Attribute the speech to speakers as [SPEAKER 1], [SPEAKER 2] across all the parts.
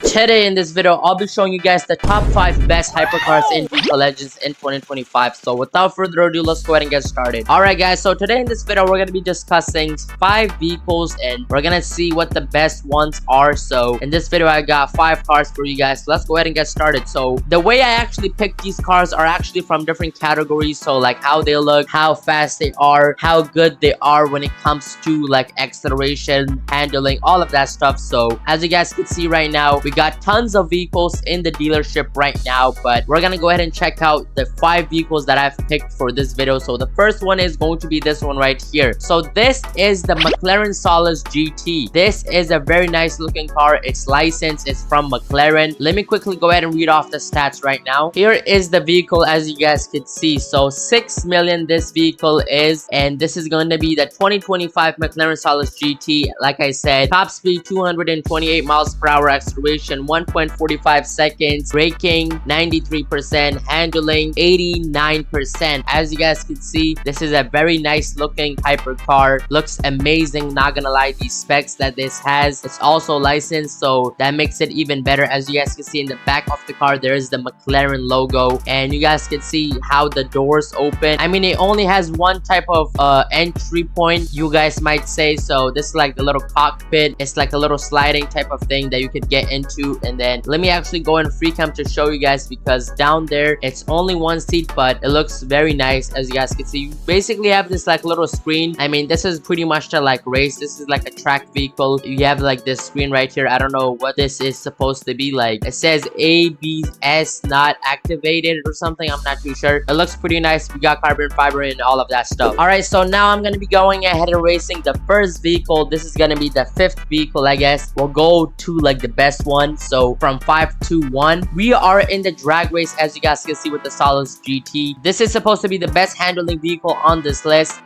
[SPEAKER 1] Today in this video, I'll be showing you guys the top 5 best hypercars in Vehicle Legends in 2025. So without further ado, let's go ahead and get started. Alright guys, so today in this video, we're going to be discussing 5 vehicles and we're going to see what the best ones are. So in this video, I got 5 cars for you guys. So let's go ahead and get started. So the way I actually picked these cars are actually from different categories. So like how they look, how fast they are, how good they are when it comes to like acceleration, handling, all of that stuff. So as you guys can see right now, we got tons of vehicles in the dealership right now, but we're gonna go ahead and check out the 5 vehicles that I've picked for this video. So the first one is going to be this one right here. So this is the McLaren Solus GT. This is a very nice looking car. Its license is from McLaren. Let me quickly go ahead and read off the stats right now. Here is the vehicle, as you guys can see. So 6 million this vehicle is, and this is going to be the 2025 McLaren Solus GT. Like I said, top speed 228 miles per hour, acceleration 1.45 seconds, braking 93%, handling 89%. As you guys can see, this is a very nice looking hypercar. Looks amazing, not gonna lie. These specs that this has, it's also licensed, so that makes it even better. As you guys can see in the back of the car, there is the McLaren logo, and you guys can see how the doors open. I mean, it only has one type of entry point, you guys might say. So this is like the little cockpit. It's like a little sliding type of thing that you could get into. And then let me actually go in free cam to show you guys, because down there it's only one seat, but it looks very nice. As you guys can see, you basically have this like little screen. I mean, this is pretty much to like race. This is like a track vehicle. You have like this screen right here. I don't know what this is supposed to be. Like, it says ABS not activated or something. I'm not too sure. It looks pretty nice. We got carbon fiber and all of that stuff. All right, so now I'm gonna be going ahead and racing the first vehicle. This is gonna be the 5th vehicle, I guess. We'll go to like the best one. So from 5 to 1, we are in the drag race, as you guys can see, with the Solus GT. This is supposed to be the best handling vehicle on this list.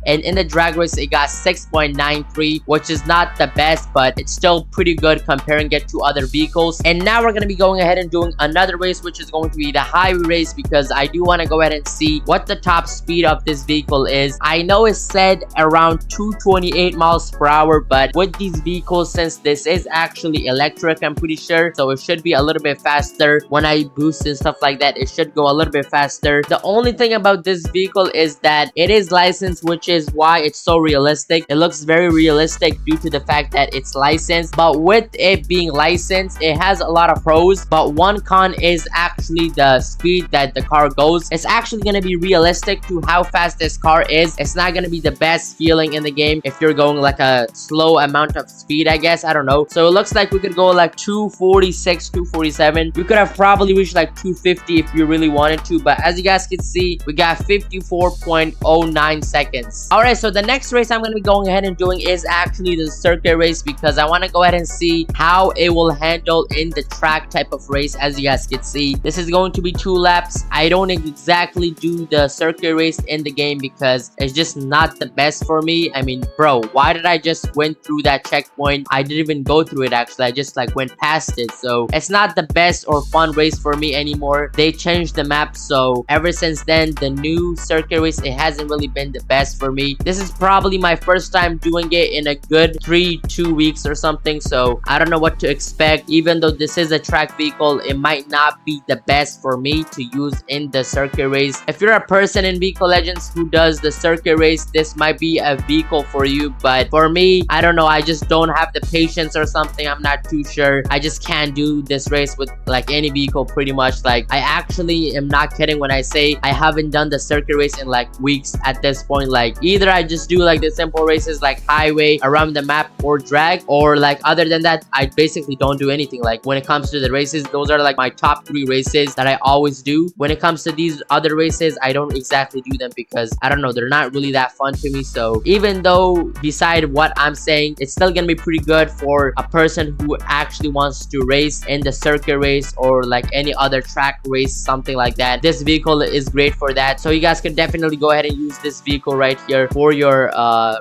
[SPEAKER 1] And in the drag race, it got 6.93, which is not the best, but it's still pretty good comparing it to other vehicles. And now we're going to be going ahead and doing another race, which is going to be the highway race, because I do want to go ahead and see what the top speed of this vehicle is. I know it said around 228 miles per hour, but with these vehicles, since this is actually electric, I'm pretty sure, so it should be a little bit faster. When I boost and stuff like that, it should go a little bit faster. The only thing about this vehicle is that it is licensed, which is why it's so realistic. It looks very realistic due to the fact that it's licensed. But with it being licensed, it has a lot of pros, but one con is actually the speed that the car goes. It's actually going to be realistic to how fast this car is. It's not going to be the best feeling in the game if you're going like a slow amount of speed, I guess. I don't know. So it looks like we could go like 246, 247. We could have probably reached like 250 if you really wanted to, but as you guys can see, we got 54.09 seconds. All right, so the next race I'm going to be going ahead and doing is actually the circuit race, because I want to go ahead and see how it will handle in the track type of race. As you guys can see, this is going to be 2 laps. I don't exactly do the circuit race in the game because it's just not the best for me. I mean, bro, why did I just went through that checkpoint? I didn't even go through it, actually. I just like went past it. So it's not the best or fun race for me anymore. They changed the map, so ever since then, the new circuit race, it hasn't really been the best for me. This is probably my first time doing it in a good 2 weeks or something, so I don't know what to expect. Even though this is a track vehicle, it might not be the best for me to use in the circuit race. If you're a person in Vehicle Legends who does the circuit race, this might be a vehicle for you, but for me, I don't know. I just don't have the patience or something. I'm not too sure. I just can't do this race with like any vehicle pretty much. Like, I actually am not kidding when I say I haven't done the circuit race in like weeks at this point. Like, either I just do like the simple races like highway, around the map, or drag, or like other than that, I basically don't do anything. Like, when it comes to the races, those are like my top 3 races that I always do. When it comes to these other races, I don't exactly do them because I don't know, they're not really that fun to me. So even though beside what I'm saying, it's still gonna be pretty good for a person who actually wants to race in the circuit race or like any other track race, something like that. This vehicle is great for that, so you guys can definitely go ahead and use this vehicle right here for your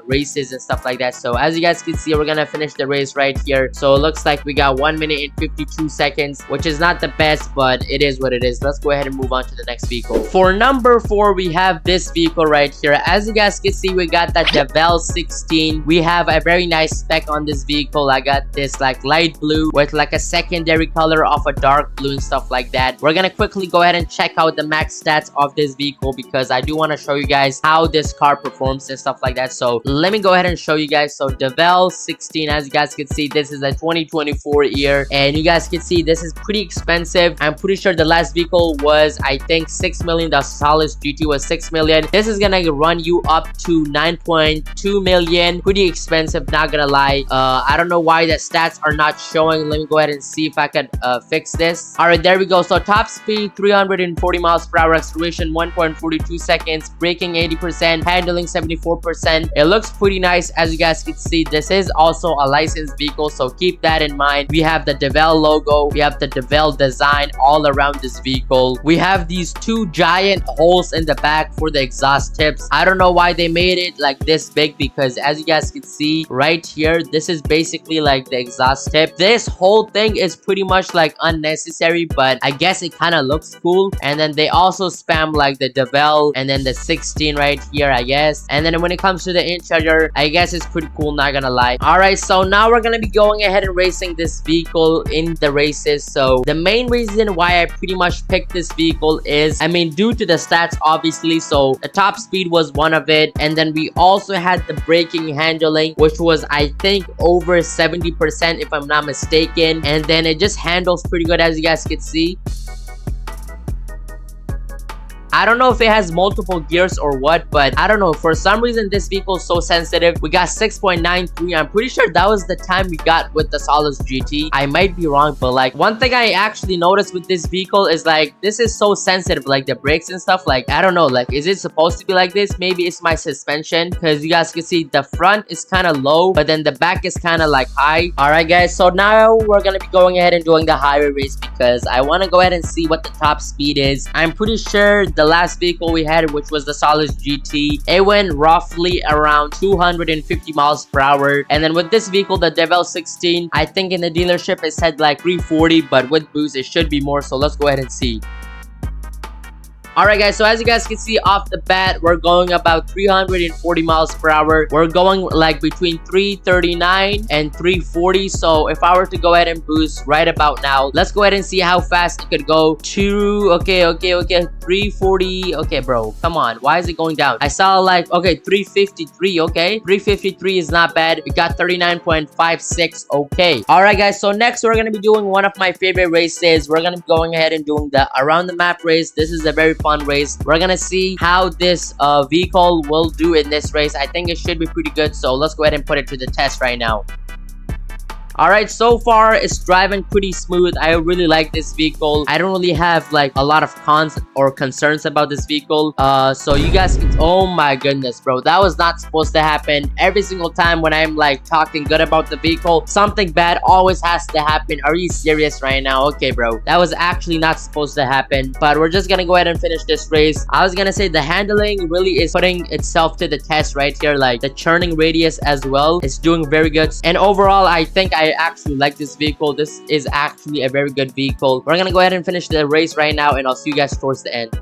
[SPEAKER 1] races and stuff like that. So as you guys can see, we're gonna finish the race right here. So it looks like we got 1 minute and 52 seconds, which is not the best, but it is what it is. Let's go ahead and move on to the next vehicle. For number 4, we have this vehicle right here. As you guys can see, we got that Devel 16. We have a very nice spec on this vehicle. I got this like light blue with like a secondary color of a dark blue and stuff like that. We're gonna quickly go ahead and check out the max stats of this vehicle because I do want to show you guys how this car performs and stuff like that. So let me go ahead and show you guys. So Devel 16, as you guys can see, this is a 2024 year, and you guys can see this is pretty expensive. I'm pretty sure the last vehicle was, I think, 6 million. The Solus GT was 6 million. This is gonna run you up to 9.2 million. Pretty expensive, not gonna lie. I don't know why the stats are not showing. Let me go ahead and see if I could fix this. All right, there we go. So top speed 340 miles per hour, acceleration 1.42 seconds, braking 80%, handling 74%. It looks pretty nice. As you guys can see, this is also a licensed vehicle, so keep that in mind. We have the Devel logo, we have the Devel design all around this vehicle. We have these 2 giant holes in the back for the exhaust tips. I don't know why they made it like this big, because as you guys can see right here, this is basically like the exhaust tip. This whole thing is pretty much like unnecessary, but I guess it kind of looks cool. And then they also spam like the Devel and then the 16 right here, I guess. And then when it comes to the interior, I guess it's pretty cool, not gonna lie. All right, so now we're gonna be going ahead and racing this vehicle in the races. So the main reason why I pretty much picked this vehicle is, I mean, due to the stats, obviously. So the top speed was one of it, and then we also had the braking handling, which was, I think, over 70% if I'm not mistaken. And then it just handles pretty good, as you guys can see. I don't know if it has multiple gears or what, but I don't know. For some reason, this vehicle is so sensitive. We got 6.93. I'm pretty sure that was the time we got with the Solus GT. I might be wrong, but like one thing I actually noticed with this vehicle is like this is so sensitive, like the brakes and stuff. Like I don't know, like is it supposed to be like this? Maybe it's my suspension, because you guys can see the front is kind of low, but then the back is kind of like high. All right, guys. So now we're gonna be going ahead and doing the highway race because I want to go ahead and see what the top speed is. I'm pretty sure the last vehicle we had, which was the Solus GT, it went roughly around 250 miles per hour. And then with this vehicle, the Devel 16, I think in the dealership it said like 340, but with boost it should be more. So let's go ahead and see. Alright guys, so as you guys can see off the bat, we're going about 340 miles per hour. We're going like between 339 and 340. So if I were to go ahead and boost right about now, let's go ahead and see how fast it could go. Okay, 340. Okay, bro, come on. Why is it going down? I saw like, okay, 353. Okay, 353 is not bad. We got 39.56. Okay. Alright guys, so next we're gonna be doing one of my favorite races. We're gonna be going ahead and doing the around the map race. This is a very fun race. We're gonna see how this vehicle will do in this race. I think it should be pretty good, so let's go ahead and put it to the test right now. Alright, so far it's driving pretty smooth. I really like this vehicle. I don't really have like a lot of cons or concerns about this vehicle. So you guys can, oh my goodness, bro, that was not supposed to happen. Every single time when I'm like talking good about the vehicle, something bad always has to happen. Are you serious right now? Okay, bro, that was actually not supposed to happen, but we're just gonna go ahead and finish this race. I was gonna say the handling really is putting itself to the test right here. Like the churning radius as well is doing very good, and overall I think I actually like this vehicle. This is actually a very good vehicle. We're gonna go ahead and finish the race right now, and I'll see you guys towards the end.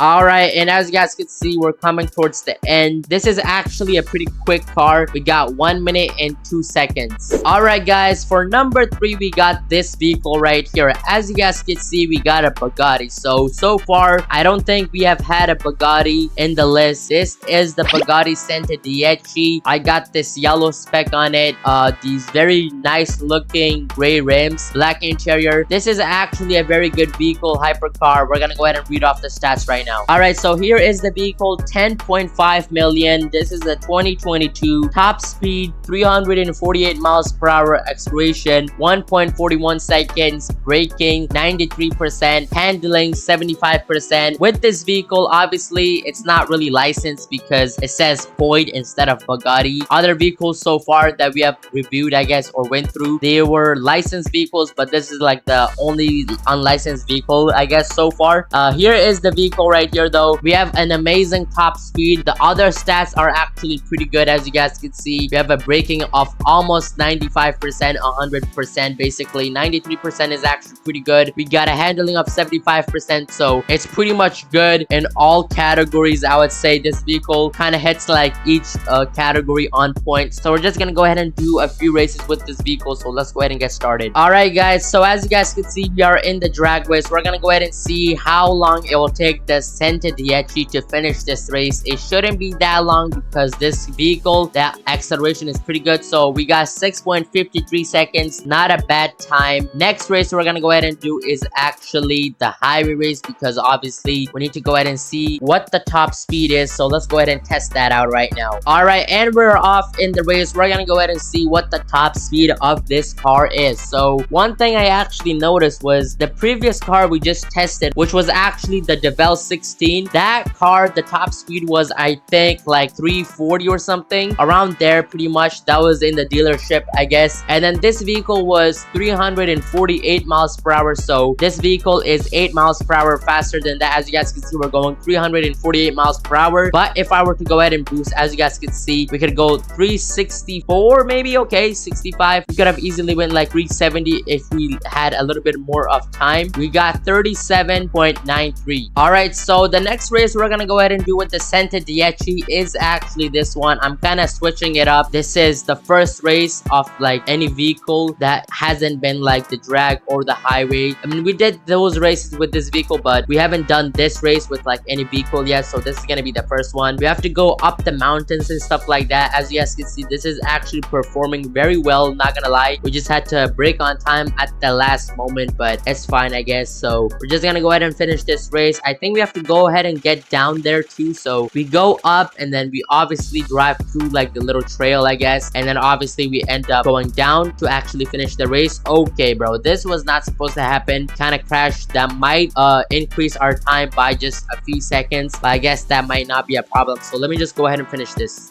[SPEAKER 1] Alright, and as you guys can see, we're coming towards the end. This is actually a pretty quick car. We got 1 minute and 2 seconds. Alright guys, for number 3, we got this vehicle right here. As you guys can see, we got a Bugatti. So far, I don't think we have had a Bugatti in the list. This is the Bugatti Centodieci. I got this yellow spec on it. These very nice looking gray rims, black interior. This is actually a very good vehicle, hypercar. We're gonna go ahead and read off the stats right now. Alright, so here is the vehicle, 10.5 million. This is a 2022. Top speed 348 miles per hour, acceleration 1.41 seconds, braking 93%, handling 75%. With this vehicle, obviously it's not really licensed because it says Boyd instead of Bugatti. Other vehicles so far that we have reviewed, I guess, or went through, they were licensed vehicles, but this is like the only unlicensed vehicle, I guess, so far. Here is the vehicle right here though. We have an amazing top speed. The other stats are actually pretty good, as you guys can see. We have a braking of almost 95%, 100%, basically 93% is actually pretty good. We got a handling of 75%, so it's pretty much good in all categories. I would say this vehicle kind of hits like each category on point. So we're just gonna go ahead and do a few races with this vehicle, so let's go ahead and get started. All right guys, so as you guys can see, we are in the drag race. We're gonna go ahead and see how long it will take the Centodieci to finish this race. It shouldn't be that long because this vehicle, that acceleration is pretty good. So we got 6.53 seconds, not a bad time. Next race we're gonna go ahead and do is actually the highway race, because obviously we need to go ahead and see what the top speed is. So let's go ahead and test that out right now. All right, and we're off in the race. We're gonna go ahead and see what the top speed of this car is. So one thing I actually noticed was the previous car we just tested, which was actually the Devel 16. That car, the top speed was, I think, like 340 or something around there, pretty much. That was in the dealership, I guess. And then this vehicle was 348 miles per hour. So this vehicle is 8 miles per hour faster than that. As you guys can see, we're going 348 miles per hour. But if I were to go ahead and boost, as you guys can see, we could go 364 maybe. Okay, 65. We could have easily went like 370 if we had a little bit more of time. We got 37.93. All right, so the next race we're gonna go ahead and do with the Centodieci is actually this one. I'm kind of switching it up. This is the first race of like any vehicle that hasn't been like the drag or the highway. I mean, we did those races with this vehicle, but we haven't done this race with like any vehicle yet. So this is gonna be the first one. We have to go up the mountains and stuff like that. As you guys can see, this is actually performing very well, not gonna lie. We just had to brake on time at the last moment, but it's fine, I guess. So we're just gonna go ahead and finish this race. I think we have to go ahead and get down there too. So we go up and then we obviously drive through like the little trail, I guess, and then obviously we end up going down to actually finish the race. Okay bro, this was not supposed to happen. Kind of crashed. That might increase our time by just a few seconds, but I guess that might not be a problem. So let me just go ahead and finish this.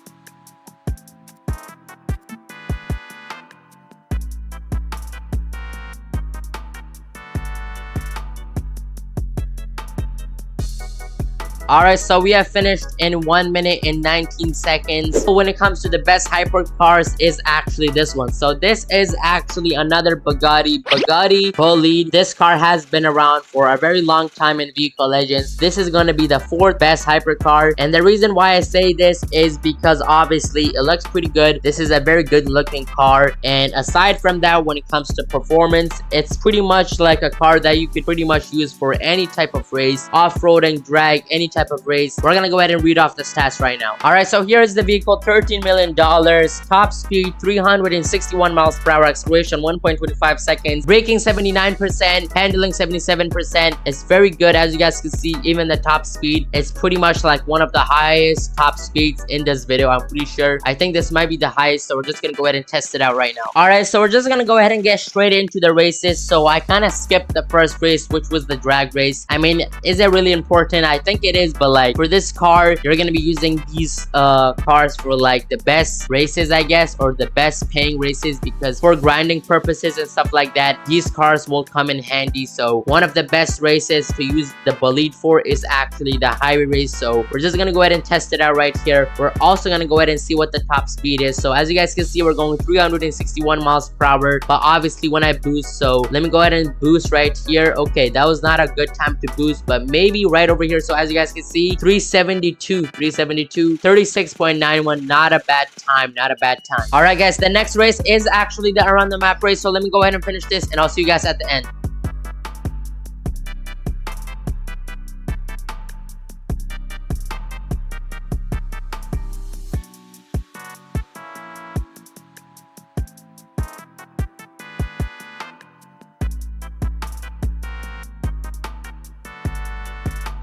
[SPEAKER 1] Alright, so we have finished in 1 minute and 19 seconds. So when it comes to the best hypercars is actually this one. So this is actually another Bugatti Bolide. This car has been around for a very long time in Vehicle Legends. This is going to be the 4th best hypercar. And the reason why I say this is because obviously it looks pretty good. This is a very good looking car. And aside from that, when it comes to performance, it's pretty much like a car that you could pretty much use for any type of race, off-roading, drag, any type of race. We're gonna go ahead and read off the stats right now. All right, so here is the vehicle. $13 million, top speed 361 miles per hour, acceleration 1.25 seconds, braking 79%, handling 77%. It's very good. As you guys can see, even the top speed is pretty much like one of the highest top speeds in this video. I'm pretty sure. I think this might be the highest, so we're just gonna go ahead and test it out right now. All right, so we're just gonna go ahead and get straight into the races. So I kind of skipped the first race, which was the drag race. I mean, is it really important? I think it is, but like for this car, you're gonna be using these cars for like the best races, I guess, or the best paying races, because for grinding purposes and stuff like that, these cars will come in handy. So one of the best races to use the Bolide for is actually the highway race. So we're just gonna go ahead and test it out right here. We're also gonna go ahead and see what the top speed is. So as you guys can see, we're going 361 miles per hour, but obviously when I boost, so let me go ahead and boost right here. Okay, that was not a good time to boost, but maybe right over here. So as you guys can see, 372, 36.91. Not a bad time, not a bad time. All right guys, the next race is actually the around the map race. So let me go ahead and finish this, and I'll see you guys at the end.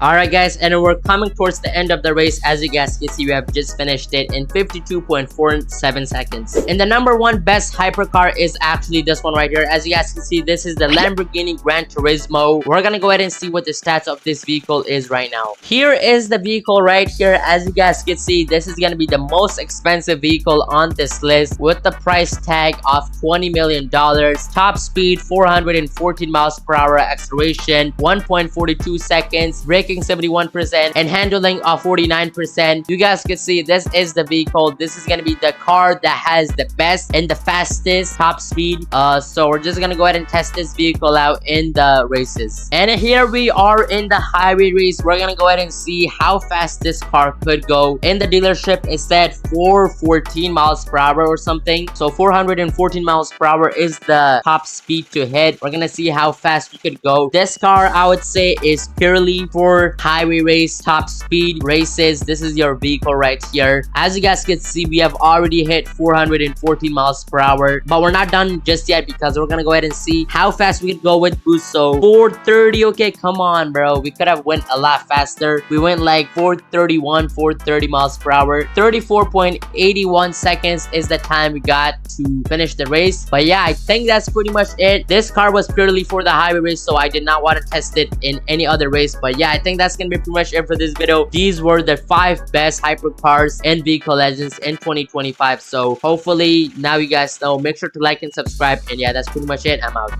[SPEAKER 1] Alright guys, and we're coming towards the end of the race. As you guys can see, we have just finished it in 52.47 seconds. And the number 1 best hypercar is actually this one right here. As you guys can see, this is the Lamborghini Gran Turismo. We're gonna go ahead and see what the stats of this vehicle is right now. Here is the vehicle right here. As you guys can see, this is gonna be the most expensive vehicle on this list with the price tag of $20 million. Top speed 414 miles per hour, acceleration 1.42 seconds, braking braking 71%, and handling of 49%. You guys can see this is the vehicle. This is gonna be the car that has the best and the fastest top speed. So we're just gonna go ahead and test this vehicle out in the races. And here we are in the highway race. We're gonna go ahead and see how fast this car could go. In the dealership, it said 414 miles per hour or something. So 414 miles per hour is the top speed to hit. We're gonna see how fast we could go. This car, I would say, is purely for highway race, top speed races. This is your vehicle right here. As you guys can see, we have already hit 414 miles per hour, but we're not done just yet because we're gonna go ahead and see how fast we could go with boost. So 430, okay, come on, bro. We could have went a lot faster. We went like 431, 430 miles per hour. 34.81 seconds is the time we got to finish the race. But yeah, I think that's pretty much it. This car was purely for the highway race, so I did not want to test it in any other race. But yeah, I think that's gonna be pretty much it for this video. These were the 5 best hypercars and vehicle legends in 2025. So hopefully now you guys know. Make sure to like and subscribe. And yeah, that's pretty much it. I'm out.